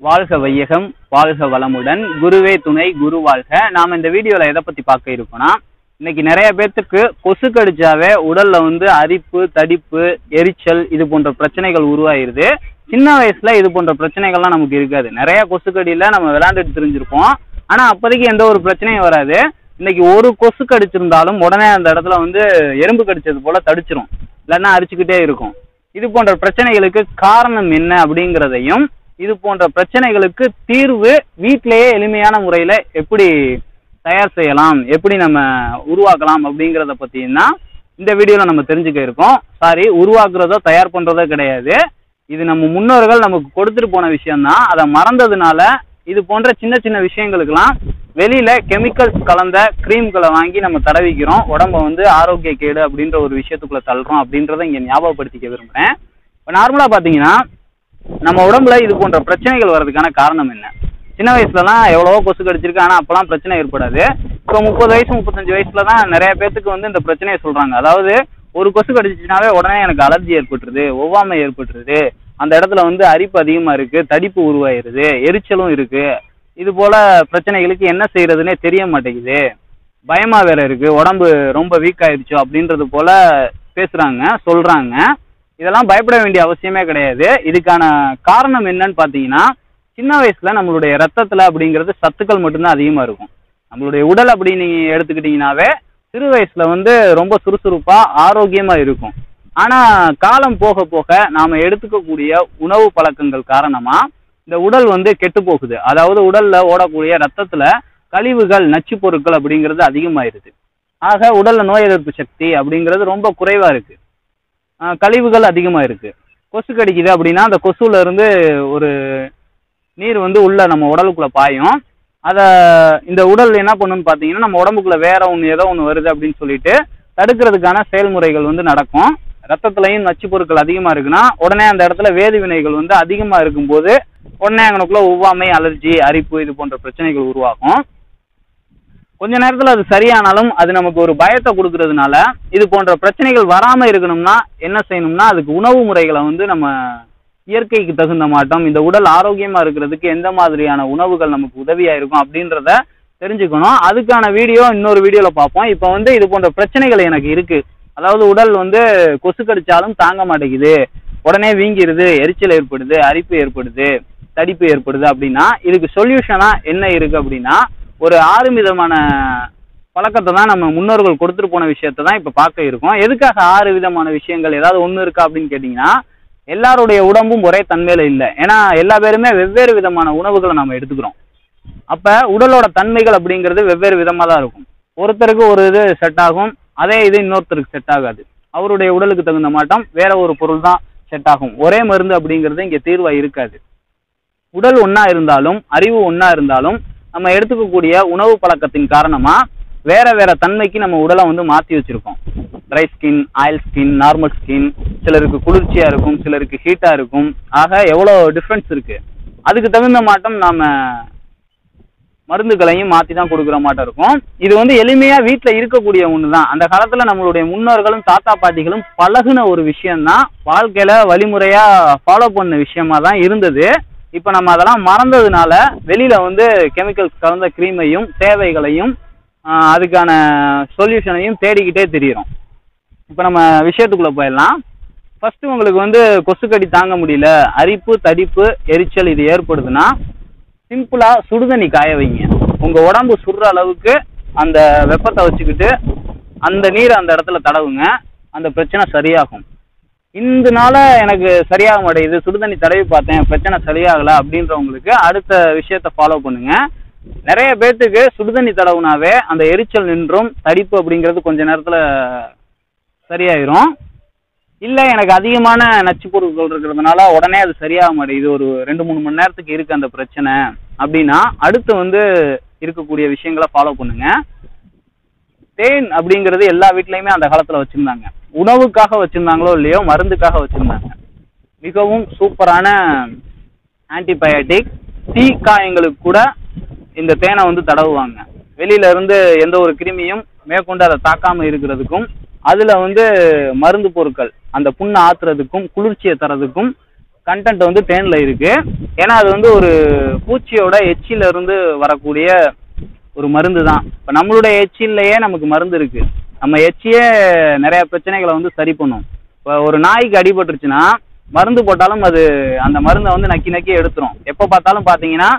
வாழ்க வையகம், வாழ்க வளமுடன், குருவே துணை, குரு வாழ்க. நாம இந்த வீடியோல எதை பத்தி பார்க்க இருக்கோம்னா, இன்னைக்கு நிறைய பேர்த்துக்கு கொசு கடிச்சாவே உடல்ல அரிப்பு, தடிப்பு, எரிச்சல் இது போன்ற பிரச்சனைகள் உருவாயிருது. சின்ன வயசுல இது போன்ற பிரச்சனைகள்லாம் நமக்கு இருக்காது. நிறைய கொசு கடியில நம்ம விளையாண்டுட்டு தெரிஞ்சிருப்போம். ஆனா அப்போதைக்கு எந்த ஒரு பிரச்சனையும் வராது. இன்னைக்கு ஒரு கொசு கடிச்சிருந்தாலும் உடனே அந்த இடத்துல எறும்பு கடிச்சது போல தடிச்சிரும், இல்லைன்னா அரிச்சுக்கிட்டே இருக்கும். இது போன்ற பிரச்சனைகளுக்கு காரணம் என்ன அப்படிங்கிறதையும், இது போன்ற பிரச்சனைகளுக்கு தீர்வு வீட்டிலேயே எளிமையான முறையில எப்படி தயார் செய்யலாம், எப்படி நம்ம உருவாக்கலாம் அப்படிங்கிறத பத்தினா இந்த வீடியோல நம்ம தெரிஞ்சுக்க இருக்கோம். உருவாக்குறதோ தயார் பண்றதோ கிடையாது. இது நம்ம முன்னோர்கள் நமக்கு கொடுத்துட்டு போன விஷயம்தான். அதை மறந்ததுனால இது போன்ற சின்ன சின்ன விஷயங்களுக்கெல்லாம் வெளியில கெமிக்கல்ஸ் கலந்த கிரீம்களை வாங்கி நம்ம தடவிக்கிறோம். உடம்ப ஆரோக்கிய கேடு அப்படின்ற ஒரு விஷயத்துக்குள்ள தள்ளுறோம் அப்படின்றத இங்க ஞாபகப்படுத்திக்க விரும்புறேன். இப்போ நார்மலா பாத்தீங்கன்னா நம்ம உடம்புல இது போன்ற பிரச்சனைகள் வர்றதுக்கான காரணம் என்ன? சின்ன வயசுலலாம் எவ்வளவோ கொசு கடிச்சிருக்கு, ஆனால் அப்போலாம் பிரச்சனை ஏற்படாது. இப்போ 30 வயசு 35 வயசுல தான் நிறைய பேத்துக்கு இந்த பிரச்சனையை சொல்றாங்க. அதாவது ஒரு கொசு கடிச்சிச்சுனாவே உடனே எனக்கு அலர்ஜி ஏற்பட்டுருது, ஒவ்வாமை ஏற்பட்டுருது, அந்த இடத்துல அரிப்பு அதிகமா இருக்கு, தடிப்பு உருவாயிருது, எரிச்சலும் இருக்கு. இது போல பிரச்சனைகளுக்கு என்ன செய்யறதுன்னே தெரிய மாட்டேங்குது, பயமா வேற இருக்கு, உடம்பு ரொம்ப வீக் ஆயிடுச்சோ அப்படின்றது போல பேசுறாங்க, சொல்றாங்க. இதெல்லாம் பயப்பட வேண்டிய அவசியமே கிடையாது. இதுக்கான காரணம் என்னன்னு பார்த்தீங்கன்னா, சின்ன வயசுல நம்மளுடைய ரத்தத்துல அப்படிங்கிறது சத்துக்கள் மட்டும்தான் அதிகமா இருக்கும். நம்மளுடைய உடல் அப்படி நீங்க எடுத்துக்கிட்டீங்கன்னாவே சிறு வயசுல ரொம்ப சுறுசுறுப்பா ஆரோக்கியமா இருக்கும். ஆனா காலம் போக போக நாம எடுத்துக்கக்கூடிய உணவு பழக்கங்கள் காரணமா இந்த உடல் கெட்டு போகுது. அதாவது உடல்ல ஓடக்கூடிய ரத்தத்துல கழிவுகள், நச்சு பொருட்கள் அப்படிங்கிறது அதிகமாயிருது. ஆக உடல்ல நோய் எதிர்ப்பு சக்தி அப்படிங்கிறது ரொம்ப குறைவா இருக்கு, கழிவுகள் அதிகமா இருக்கு. கொசு கடிக்குது அப்படின்னா அந்த கொசுல இருந்து ஒரு நீர் உள்ள நம்ம உடலுக்குள்ள பாயும். அதை இந்த உடல் என்ன பண்ணுன்னு பார்த்தீங்கன்னா, நம்ம உடம்புக்குள்ள வேற ஏதோ ஒன்று வருது அப்படின்னு சொல்லிட்டு தடுக்கிறதுக்கான செயல்முறைகள் நடக்கும். ரத்தத்திலையும் நச்சு பொருட்கள் அதிகமா இருக்குன்னா உடனே அந்த இடத்துல வேதி வினைகள் அதிகமா இருக்கும்போது உடனே அங்கனுக்குள்ள ஒவ்வாமை, அலர்ஜி, அரிப்பு இது போன்ற பிரச்சனைகள் உருவாகும். கொஞ்ச நேரத்தில் அது சரியானாலும் அது நமக்கு ஒரு பயத்தை கொடுக்கறதுனால இது போன்ற பிரச்சனைகள் வராம இருக்கணும்னா என்ன செய்யணும்னா, அதுக்கு உணவு முறைகளை நம்ம இயற்கைக்கு தகுந்த மாட்டோம், இந்த உடல் ஆரோக்கியமா இருக்கிறதுக்கு எந்த மாதிரியான உணவுகள் நமக்கு உதவியா இருக்கும் அப்படின்றத தெரிஞ்சுக்கணும். அதுக்கான வீடியோ இன்னொரு வீடியோல பார்ப்போம். இப்போ இது போன்ற பிரச்சனைகள் எனக்கு இருக்கு, அதாவது உடல் கொசு கடிச்சாலும் தாங்க மாட்டேங்குது, உடனே வீங்கிருது, எரிச்சல் ஏற்படுது, அரிப்பு ஏற்படுது, தடிப்பு ஏற்படுது அப்படின்னா இதுக்கு சொல்யூஷனா என்ன இருக்கு அப்படின்னா, ஒரு 6 விதமான பழக்கத்தை தான் நம்ம முன்னோர்கள் கொடுத்துட்டு போன விஷயத்தை தான் இப்போ பார்க்க இருக்கோம். எதுக்காக 6 விதமான விஷயங்கள், ஏதாவது ஒன்று இருக்கா அப்படின்னு கேட்டிங்கன்னா, எல்லாருடைய உடம்பும் ஒரே தன்மையில இல்லை. ஏன்னா எல்லா பேருமே வெவ்வேறு விதமான உணவுகளை நம்ம எடுத்துக்கிறோம். அப்போ உடலோட தன்மைகள் அப்படிங்கிறது வெவ்வேறு விதமாக தான் இருக்கும். ஒருத்தருக்கு ஒரு இது செட் ஆகும், அதே இது இன்னொருத்தருக்கு செட் ஆகாது. அவருடைய உடலுக்கு தகுந்த மாட்டம் வேற ஒரு பொருள் தான் செட் ஆகும். ஒரே மருந்து அப்படிங்கிறது இங்கே தீர்வா இருக்காது. உடல் ஒன்றா இருந்தாலும் அறிவு ஒன்றா இருந்தாலும் நம்ம எடுத்துக்கக்கூடிய உணவு பழக்கத்தின் காரணமா வேற வேற தன்மைக்கு நம்ம உடலை மாற்றி வச்சிருக்கோம். Dry skin, oil skin, normal skin, சிலருக்கு குளிர்ச்சியா இருக்கும், சிலருக்கு ஹீட்டா இருக்கும். ஆக எவ்வளோ டிஃப்ரென்ஸ் இருக்கு. அதுக்கு தகுந்த மாட்டம் நாம மருந்துகளையும் மாற்றி தான் கொடுக்குற மாட்டம் இருக்கும். இது எளிமையா வீட்டில் இருக்கக்கூடிய ஒன்று தான். அந்த காலத்துல நம்மளுடைய முன்னோர்களும் தாத்தா பாட்டிகளும் பழகுன ஒரு விஷயம்தான், வாழ்க்கையில வழிமுறையா ஃபாலோ பண்ண விஷயமா தான் இருந்தது. இப்போ நம்ம அதெல்லாம் மறந்ததுனால வெளியில கெமிக்கல்ஸ் கலந்த கிரீமையும் தேவைகளையும் அதுக்கான சொல்யூஷனையும் தேடிக்கிட்டே தெரிகிறோம். இப்போ நம்ம விஷயத்துக்குள்ள போயிடலாம். ஃபர்ஸ்ட் உங்களுக்கு கொசுக்கடி தாங்க முடியல, அரிப்பு, தடிப்பு, எரிச்சல் இது ஏற்படுதுன்னா சிம்பிளா சுடுதண்ணி காய வைங்க. உங்க உடம்பு சுடுற அளவுக்கு அந்த வெப்பத்தை வச்சுக்கிட்டு அந்த நீரை அந்த இடத்துல தடவுங்க, அந்த பிரச்சனை சரியாகும். இந்த நாள எனக்கு சரியாக மாட்டேங்குது, சுடுதண்ணி தடவி பார்த்தேன், பிரச்சனை சரியாகல அப்படின்றவங்களுக்கு அடுத்த விஷயத்த ஃபாலோ பண்ணுங்க. நிறைய பேர்த்துக்கு சுடுதண்ணி தடவுனாவே அந்த எரிச்சல் நின்றும், தடிப்பு அப்படிங்கிறது கொஞ்ச நேரத்துல சரியாயிரும். இல்லை எனக்கு அதிகமான நச்சு பொருட்கள் இருக்கிறதுனால உடனே அது சரியாக மாட்டேங்குது, ஒரு 2-3 மணி நேரத்துக்கு இருக்கு அந்த பிரச்சனை அப்படின்னா அடுத்து இருக்கக்கூடிய விஷயங்களை ஃபாலோ பண்ணுங்க. தேன் அப்படிங்கிறது எல்லா வீட்லையுமே அந்த காலத்துல வச்சிருந்தாங்க. உணவுக்காக வச்சிருந்தாங்களோ இல்லையோ, மருந்துக்காக வச்சிருந்தாங்க. மிகவும் சூப்பரான ஆன்டிபயோட்டிக். தீக்காயங்களுக்கு கூட இந்த தேனை தடவுவாங்க. வெளியில இருந்து எந்த ஒரு கிருமியும் மேற்கொண்டு அதை தாக்காம இருக்கிறதுக்கும், அதுல மருந்து பொருட்கள் அந்த புண்ணை ஆத்துறதுக்கும், குளிர்ச்சியை தரதுக்கும், கண்டென்ட் வந்து தேனில் இருக்கு. ஏன்னா அது வந்து ஒரு பூச்சியோட எச்சில இருந்து வரக்கூடிய ஒரு மருந்து தான். இப்போ நம்மளுடைய எச்சிலேயே நமக்கு மருந்து இருக்கு. நம்ம எச்சியே நிறைய பிரச்சனைகளை வந்து சரி பண்ணும். இப்போ ஒரு நாய்க்கு அடிபட்டுருச்சுன்னா மருந்து போட்டாலும் அது அந்த மருந்தை வந்து நக்கி நக்கி எடுத்துரும். எப்போ பார்த்தாலும் பார்த்தீங்கன்னா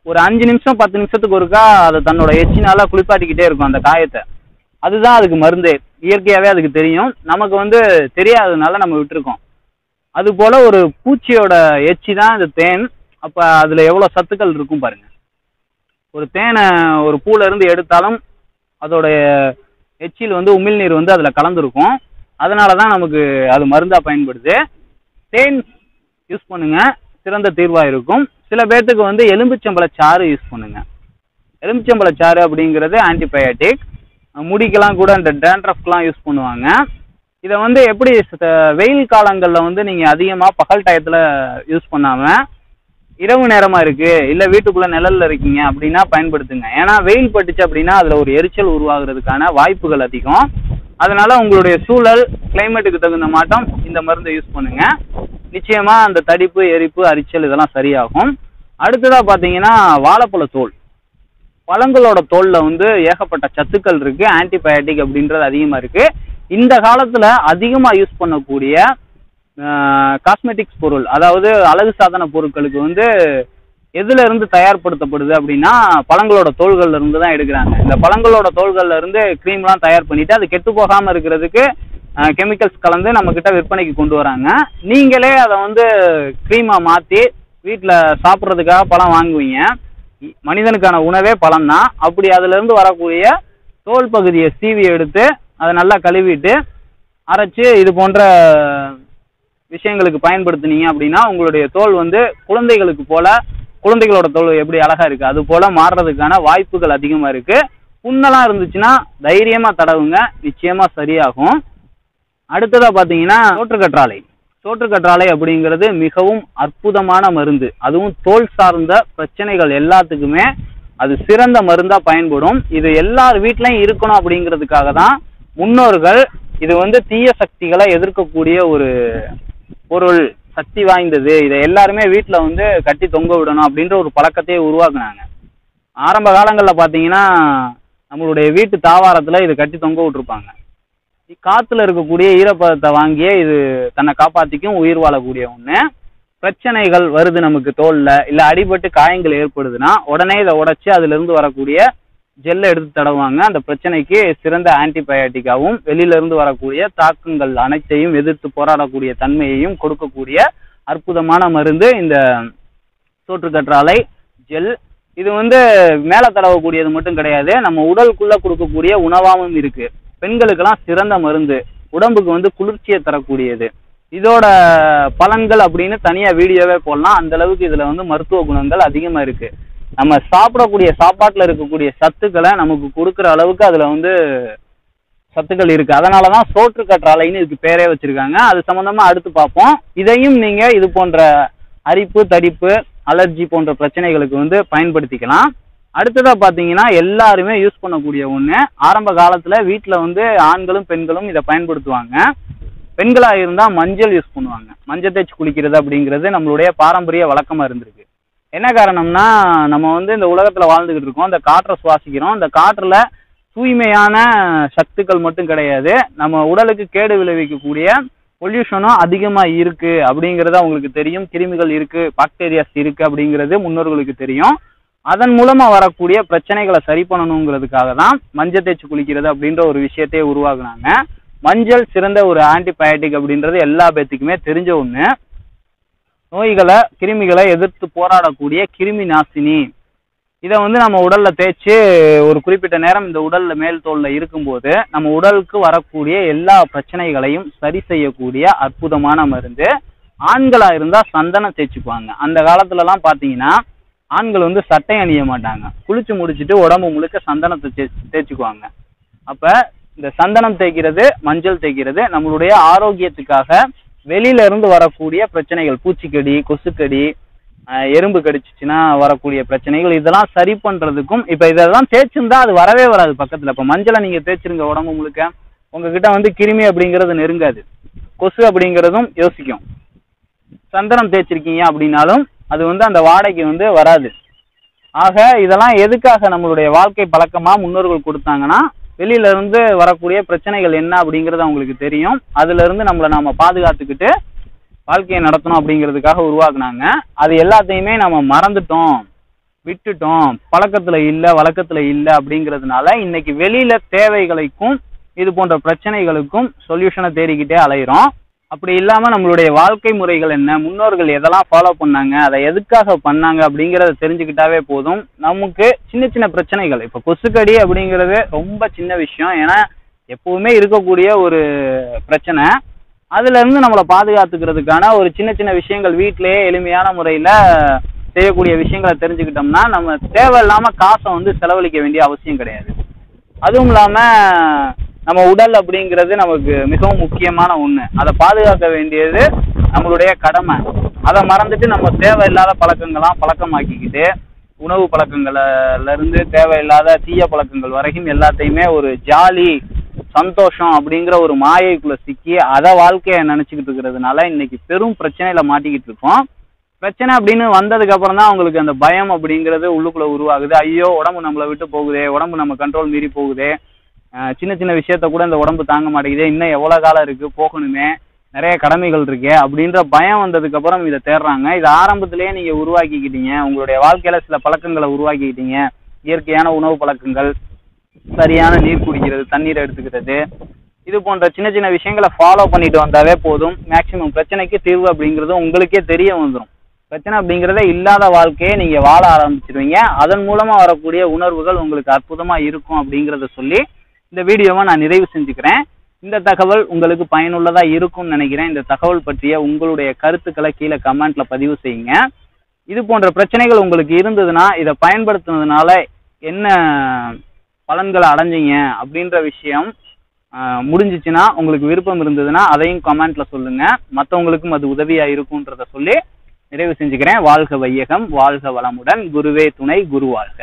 ஒரு 5 நிமிஷம் 10 நிமிஷத்துக்கு ஒருக்கா அதை தன்னோட எச்சினால குளிப்பாட்டிக்கிட்டே இருக்கும் அந்த காயத்தை. அதுதான் அதுக்கு மருந்து. இயற்கையாகவே அதுக்கு தெரியும். நமக்கு வந்து தெரியாததுனால நம்ம விட்டுருக்கோம். அது போல ஒரு பூச்சியோட எச்சி தான் இந்த தேன். அப்போ அதில் எவ்வளோ சத்துக்கள் இருக்கும் பாருங்க. ஒரு தேனை ஒரு பூல இருந்து எடுத்தாலும் அதோடைய எச்சில் வந்து உமிழ்நீர் வந்து அதில் கலந்துருக்கும். அதனால தான் நமக்கு அது மருந்தாக பயன்படுது. தேன் யூஸ் பண்ணுங்க, சிறந்த தீர்வாக இருக்கும். சில பேர்த்துக்கு வந்து எலும்பிச்சம்பழச்சாறு யூஸ் பண்ணுங்க. எலும்பிச்சம்பழச்சாறு அப்படிங்கிறது ஆன்டிபயாட்டிக். முடிக்கெல்லாம் கூட இந்த டேண்ட்ரஃப்லாம் யூஸ் பண்ணுவாங்க. இதை வந்து எப்படி வெயில் காலங்களில் வந்து நீங்கள் அதிகமாக பகல் டயத்தில் யூஸ் பண்ணாமல் இரவு நேரமாக இருக்குது இல்லை வீட்டுக்குள்ளே நிழலில் இருக்கீங்க அப்படின்னா பயன்படுத்துங்க. ஏன்னா வெயில் பட்டுச்சு அப்படின்னா அதில் ஒரு எரிச்சல் உருவாகிறதுக்கான வாய்ப்புகள் அதிகம். அதனால் உங்களுடைய சூழல் கிளைமேட்டுக்கு தகுந்த மாட்டம் இந்த மருந்தை யூஸ் பண்ணுங்கள். நிச்சயமாக அந்த தடிப்பு, எரிப்பு, அரிச்சல் இதெல்லாம் சரியாகும். அடுத்ததாக பார்த்தீங்கன்னா வாழைப்பழ தோல். பழங்களோட தோலில் வந்து ஏகப்பட்ட சத்துக்கள் இருக்குது. ஆன்டிபயாட்டிக் அப்படின்றது அதிகமாக இருக்குது. இந்த காலத்தில் அதிகமாக யூஸ் பண்ணக்கூடிய காஸ்மெட்டிக்ஸ் பொருள், அதாவது அழகு சாதன பொருட்களுக்கு வந்து எதுல இருந்து தயார்படுத்தப்படுது அப்படின்னா பழங்களோட தோள்கள்ல இருந்து தான் எடுக்கிறாங்க. இந்த பழங்களோட தோள்கள்ல இருந்து க்ரீம்லாம் தயார் பண்ணிட்டு அது கெட்டு போகாமல் இருக்கிறதுக்கு கெமிக்கல்ஸ் கலந்து நம்மக்கிட்ட விற்பனைக்கு கொண்டு வராங்க. நீங்களே அதை வந்து க்ரீமாக மாற்றி வீட்டில் சாப்பிட்றதுக்காக பழம் வாங்குவீங்க. மனிதனுக்கான உணவே பழம் தான். அப்படி அதுலேருந்து வரக்கூடிய தோல் பகுதியை சீவி எடுத்து அதை நல்லா கழுவிட்டு அரைச்சி இது போன்ற விஷயங்களுக்கு பயன்படுத்தினீங்க அப்படின்னா உங்களுடைய தோல் வந்து குழந்தைகளுக்கு போல, குழந்தைகளோட தோல் எப்படி அழகா இருக்கு அது போல மாறுறதுக்கான வாய்ப்புகள் அதிகமாக இருக்கு. புண்ணெல்லாம் இருந்துச்சுன்னா தைரியமா தடவுங்க, நிச்சயமா சரியாகும். அடுத்ததா பார்த்தீங்கன்னா சோற்றுக்கற்றாழை அப்படிங்கிறது மிகவும் அற்புதமான மருந்து. அதுவும் தோல் சார்ந்த பிரச்சனைகள் எல்லாத்துக்குமே அது சிறந்த மருந்தா பயன்படும். இது எல்லார் வீட்லையும் இருக்கணும் அப்படிங்கிறதுக்காக தான் முன்னோர்கள் இது வந்து தீய சக்திகளை எதிர்க்கக்கூடிய ஒரு பொருள், சக்தி வாய்ந்தது, இதை எல்லாருமே வீட்டில் வந்து கட்டி தொங்க விடணும் அப்படின்ற ஒரு பழக்கத்தையே உருவாக்குனாங்க. ஆரம்ப காலங்களில் பார்த்தீங்கன்னா நம்மளுடைய வீட்டு தாவாரத்தில் இது கட்டி தொங்க விட்டுருப்பாங்க. காற்றுல இருக்கக்கூடிய ஈரப்பதத்தை வாங்கியே இது தன்னை காப்பாற்றிக்கும், உயிர் வாழக்கூடிய ஒன்று. பிரச்சனைகள் வருது நமக்கு தோலில், இல்லை அடிபட்டு காயங்கள் ஏற்படுதுன்னா உடனே இதை உடைச்சி அதுலேருந்து வரக்கூடிய ஜெல்லை எடுத்து தடவுவாங்க. அந்த பிரச்சனைக்கு சிறந்த ஆன்டிபயாட்டிக்காகவும் வெளியிலிருந்து வரக்கூடிய தாக்கங்கள் அனைத்தையும் எதிர்த்து போராடக்கூடிய தன்மையையும் கொடுக்கக்கூடிய அற்புதமான மருந்து இந்த சோற்றுக்கற்றாழை ஜெல். இது வந்து மேலே தடவக்கூடியது மட்டும் கிடையாது, நம்ம உடலுக்குள்ளே கொடுக்கக்கூடிய உணவாகவும் இருக்குது. பெண்களுக்கெல்லாம் சிறந்த மருந்து, உடம்புக்கு வந்து குளிர்ச்சியை தரக்கூடியது. இதோட பலன்கள் அப்படின்னு தனியாக வீடியோவே போடலாம். அந்த அளவுக்கு இதில் வந்து மருத்துவ குணங்கள் அதிகமாக இருக்குது. நம்ம சாப்பிடக்கூடிய சாப்பாட்டில் இருக்கக்கூடிய சத்துக்களை நமக்கு கொடுக்குற அளவுக்கு அதில் வந்து சத்துக்கள் இருக்குது. அதனால தான் சோற்றுக்கற்றாழைன்னு இதுக்கு பேரே வச்சுருக்காங்க. அது சம்மந்தமாக அடுத்து பார்ப்போம். இதையும் நீங்கள் இது போன்ற அரிப்பு, தடிப்பு, அலர்ஜி போன்ற பிரச்சனைகளுக்கு வந்து பயன்படுத்திக்கலாம். அடுத்ததாக பார்த்தீங்கன்னா எல்லாருமே யூஸ் பண்ணக்கூடிய ஒன்று. ஆரம்ப காலத்தில் வீட்டில் வந்து ஆண்களும் பெண்களும் இதை பயன்படுத்துவாங்க. பெண்களாக இருந்தால் மஞ்சள் யூஸ் பண்ணுவாங்க. மஞ்சள் தேய்ச்சி குளிக்கிறது அப்படிங்கிறது நம்மளுடைய பாரம்பரிய வழக்கமாக இருந்திருக்கு. என்ன காரணம்னா நம்ம வந்து இந்த உலகத்தில் வாழ்ந்துக்கிட்டு இருக்கோம், இந்த காற்றை சுவாசிக்கிறோம். இந்த காற்றில் தூய்மையான சத்துக்கள் மட்டும் கிடையாது, நம்ம உடலுக்கு கேடு விளைவிக்கக்கூடிய பொல்யூஷனும் அதிகமாக இருக்குது அப்படிங்கிறது அவங்களுக்கு தெரியும். கிருமிகள் இருக்குது, பாக்டீரியாஸ் இருக்குது அப்படிங்கிறது முன்னோர்களுக்கு தெரியும். அதன் மூலமாக வரக்கூடிய பிரச்சனைகளை சரி பண்ணணுங்கிறதுக்காக தான் மஞ்சள் தேய்ச்சி குளிக்கிறது அப்படின்ற ஒரு விஷயத்தையே உருவாக்குனாங்க. மஞ்சள் சிறந்த ஒரு ஆன்டிபயாட்டிக் அப்படின்றது எல்லா பேத்துக்குமே தெரிஞ்ச ஒன்று. நோய்களை, கிருமிகளை எதிர்த்து போராடக்கூடிய கிருமி நாசினி. இதை வந்து நம்ம உடலில் தேய்ச்சி ஒரு குறிப்பிட்ட நேரம் இந்த உடலில் மேல் தோலில் இருக்கும்போது நம்ம உடலுக்கு வரக்கூடிய எல்லா பிரச்சனைகளையும் சரி செய்யக்கூடிய அற்புதமான மருந்து. ஆண்களாக இருந்தால் சந்தனம் தேய்ச்சிக்குவாங்க. அந்த காலத்துலலாம் பார்த்தீங்கன்னா ஆண்கள் வந்து சட்டை அணிய மாட்டாங்க, குளிச்சு முடிச்சுட்டு உடம்பு முழுக்க சந்தனத்தை தேய்ச்சிக்குவாங்க. அப்போ இந்த சந்தனம் தேய்க்கிறது, மஞ்சள் தேய்க்கிறது நம்மளுடைய ஆரோக்கியத்துக்காக வெளியில இருந்து வரக்கூடிய பிரச்சனைகள், பூச்சிக்கடி, கொசுக்கடி, எறும்பு கடிச்சிச்சுன்னா வரக்கூடிய பிரச்சனைகள், இதெல்லாம் சரி பண்றதுக்கும் இப்போ இதெல்லாம் தேய்ச்சிருந்தா அது வரவே வராது பக்கத்தில். இப்போ மஞ்சளை நீங்கள் தேய்ச்சிருங்க உடம்பு முழுக்க, உங்ககிட்ட வந்து கிருமி அப்படிங்கிறது நெருங்காது, கொசு அப்படிங்கிறதும் யோசிக்கும். சந்தனம் தேய்ச்சிருக்கீங்க அப்படின்னாலும் அது வந்து அந்த வாடைக்கு வந்து வராது. ஆக இதெல்லாம் எதுக்காக நம்மளுடைய வாழ்க்கை பழக்கமா முன்னோர்கள் கொடுத்தாங்கன்னா, வெளியில இருந்து வரக்கூடிய பிரச்சனைகள் என்ன அப்படிங்கிறது அவங்களுக்கு தெரியும். அதுல இருந்து நம்மளை நாம பாதுகாத்துக்கிட்டு வாழ்க்கையை நடத்தணும் அப்படிங்கிறதுக்காக உருவாக்குனாங்க. அது எல்லாத்தையுமே நம்ம மறந்துட்டோம், விட்டுட்டோம், பழக்கத்துல இல்லை வழக்கத்துல இல்லை அப்படிங்கிறதுனால இன்னைக்கு வெளியில தேவைகளுக்கும் இது போன்ற பிரச்சனைகளுக்கும் சொல்யூஷனை தேடிக்கிட்டே அலைகிறோம். அப்படி இல்லாம நம்மளுடைய வாழ்க்கை முறைகள் என்ன, முன்னோர்கள் எதெல்லாம் ஃபாலோ பண்ணாங்க, அதை எதுக்காக பண்ணாங்க அப்படிங்கிறத தெரிஞ்சுக்கிட்டாவே போதும். நமக்கு சின்ன சின்ன பிரச்சனைகள், இப்போ கொசுக்கடி அப்படிங்கிறது ரொம்ப சின்ன விஷயம், ஏன்னா எப்பவுமே இருக்கக்கூடிய ஒரு பிரச்சனை. அதுல இருந்து நம்மளை பாதுகாத்துக்கிறதுக்கான ஒரு சின்ன சின்ன விஷயங்கள் வீட்டிலேயே எளிமையான முறையில செய்யக்கூடிய விஷயங்களை தெரிஞ்சுக்கிட்டோம்னா நம்ம தேவையில்லாம காசை வந்து செலவழிக்க வேண்டிய அவசியம் கிடையாது. அதுவும் இல்லாம நம்ம உடல் அப்படிங்கிறது நமக்கு மிகவும் முக்கியமான ஒண்ணு. அதை பாதுகாக்க வேண்டியது நம்மளுடைய கடமை. அதை மறந்துட்டு நம்ம தேவையில்லாத பழக்கங்கள்லாம் பழக்கமாக்கிக்கிட்டு உணவு பழக்கங்கள்ல இருந்து தேவையில்லாத தீய பழக்கங்கள் வரைக்கும் எல்லாத்தையுமே ஒரு ஜாலி சந்தோஷம் அப்படிங்கிற ஒரு மாயைக்குள்ள சிக்கி அதை வாழ்க்கையை நினைச்சுக்கிட்டு இருக்கிறதுனால இன்னைக்கு பெரும் பிரச்சனையில மாட்டிக்கிட்டு இருக்கோம். பிரச்சனை அப்படின்னு வந்ததுக்கு அப்புறம் தான் அவங்களுக்கு அந்த பயம் அப்படிங்கிறது உள்ளுக்குள்ள உருவாகுது. ஐயோ உடம்பு நம்மளை விட்டு போகுதே, உடம்பு நம்ம கண்ட்ரோல் மீறி போகுதே, சின்ன சின்ன விஷயத்த கூட இந்த உடம்பு தாங்க மாட்டேங்குதே, இன்னும் எவ்வளவு காலம் இருக்கு, போகணுமே, நிறைய கடமைகள் இருக்கே அப்படின்ற பயம் வந்ததுக்கு அப்புறம் இதை தேடுறாங்க. இதை ஆரம்பத்திலேயே நீங்க உருவாக்கிக்கிட்டீங்க, உங்களுடைய வாழ்க்கையில சில பழக்கங்களை உருவாக்கிக்கிட்டீங்க. இயற்கையான உணவு பழக்கங்கள், சரியான நீர் குடிக்கிறது, தண்ணீரை எடுத்துக்கிறது, இது போன்ற சின்ன சின்ன விஷயங்களை ஃபாலோ பண்ணிட்டு வந்தாவே போதும். மேக்சிமம் பிரச்சனைக்கு தீர்வு அப்படிங்கிறது உங்களுக்கே தெரிய வந்துடும். பிரச்சனை அப்படிங்கிறதே இல்லாத வாழ்க்கையை நீங்க வாழ ஆரம்பிச்சிருவீங்க. அதன் மூலமா வரக்கூடிய உணர்வுகள் உங்களுக்கு அற்புதமா இருக்கும் அப்படிங்கிறத சொல்லி இந்த வீடியோவை நான் நிறைவு செஞ்சுக்கிறேன். இந்த தகவல் உங்களுக்கு பயனுள்ளதா இருக்கும்னு நினைக்கிறேன். இந்த தகவல் பற்றிய உங்களுடைய கருத்துக்களை கீழே கமெண்ட்ல பதிவு செய்யுங்க. இது போன்ற பிரச்சனைகள் உங்களுக்கு இருந்ததுன்னா இதை பயன்படுத்துனதுனால என்ன பலன்களை அடைஞ்சிங்க அப்படின்ற விஷயம் முடிஞ்சிச்சுன்னா, உங்களுக்கு விருப்பம் இருந்ததுன்னா அதையும் கமெண்ட்ல சொல்லுங்க. மற்றவங்களுக்கும் அது உதவியா இருக்கும்ன்றத சொல்லி நிறைவு செஞ்சுக்கிறேன். வாழ்க வையகம், வாழ்க வளமுடன், குருவே துணை, குரு வாழ்க.